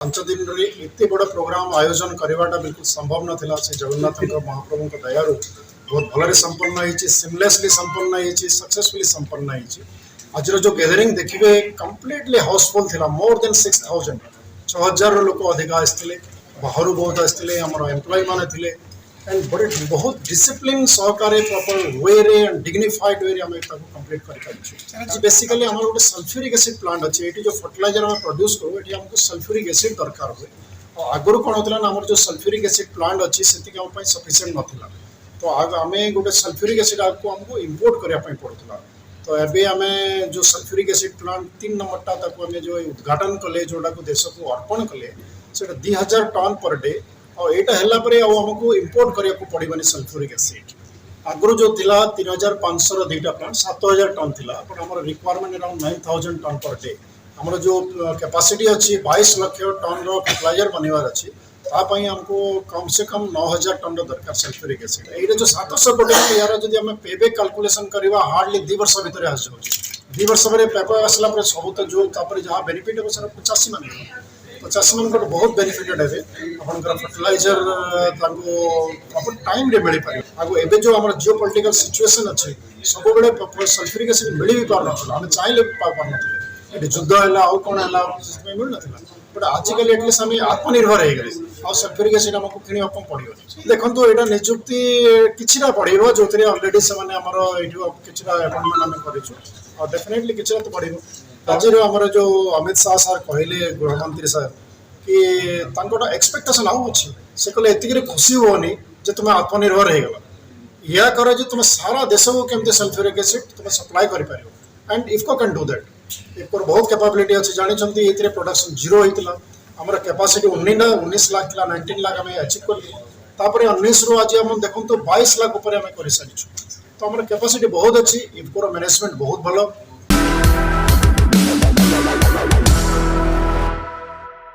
पांच दिन एत बड़ प्रोग्राम आयोजन करवाटा बिल्कुल संभव नाला से जगन्नाथ महाप्रभु दयारू बहुत भल संपन्न होती सिमलेसली संपन्न होती सक्सेसफुली संपन्न होती आज जो गैदरिंग देखिए कंप्लीटली हाउसफुल थिला मोर देन 6000 6000 लोक अधिक आसते बाहर बहुत आसते आम एम्प्लॉय मैंने थे एंड बहुत डिसिप्लिन सहकारे प्रॉपर वे रे एंड डिग्निफाइड वे आम कंप्लीट कर बेसिकली आम गोटे सल्फ्यूरिक एसिड प्लांट अच्छे ये जो फर्टिलाइजर आम प्रोड्यूस करूँ ये आमको सल्फ्यूरिक एसिड दरकार हुए और आगुरी कौन होता ना आम जो सल्फ्यूरिक एसिड प्लांट अच्छी से सफिसीयंट नाला तो आम गोटे सल्फ्यूरिक एसिड आमको इम्पोर्ट करने पड़ूला तो एबे आम जो सल्फ्यूरिक एसिड प्लांट 3 नंबरटा आम जो उद्घाटन कले जोटा को देश को अर्पण कले से 2000 टन पर डे और यहाँ आमको इम्पोर्ट करने को पड़े सल्फ्यूरिक एसिड आगुरी जो थिला 3500 दुईटा प्लांट 7000 टन थिला बट आम requirement around 9000 ton per day आमर जो कैपेसिटी अच्छी 22 लाख टन फर्टिलाइजर बनवार अच्छी तापाई आमको कम से कम 9000 टन दरकार सल्फ्यूरिक एसिड ये जो 700 कोटी यार जो आम पेबैक कैलकुलेशन करवा हार्डली 2 वर्ष भितर आस जाऊँगी 2 वर्ष पेपर आसला सब तो जो जहाँ बेनिफिट हे सर 85 मान 85 मान बहुत बेनिफिटेड है आपंकर फर्टिलाइजर प्रॉपर टाइम रे मिल पारे आगो एबे जो आम जियो पॉलिटिकल सिचुएशन अच्छे सब बड़े सल्फ्यूरिक एसिड मिल भी पार ना आम चाहिए पार ना युद्ध है आउ कौन है मिल ना बट आजिकल एटलिस्ट आम आत्मनिर्भर हो गए आ सल्फ्यूरिक एसिड आमको किणा पड़ो देखो यहाँ निजुक्ति किसी पड़ो जो अलरेडी से किसी अपॉइंटमेंट आम कर डेफिनेटली किसी तो पड़ो आज आमर जो अमित शाह सर कहले गृहमंत्री सर कि एक्सपेक्टेशन आउ अच्छी से कहले एतिक खुशी होनी जे तुम आत्मनिर्भर हो गला या कर जो तुम सारा देश को केमती सल्फ्यूरिक एसिड तुम सप्लाई कर and IFFCO can do that इफकोर बहुत कैपेबिलिटी अच्छी जानते ये प्रोडक्शन जीरो होता आम कैपेसिटी 19 लाख 19 लाख आम अचिव कर 19 रु आज आम देखो 22 लाख उपर आम कर सारी तो आम कैपेसिटी बहुत अच्छी इफकोर मैनेजमेंट बहुत भल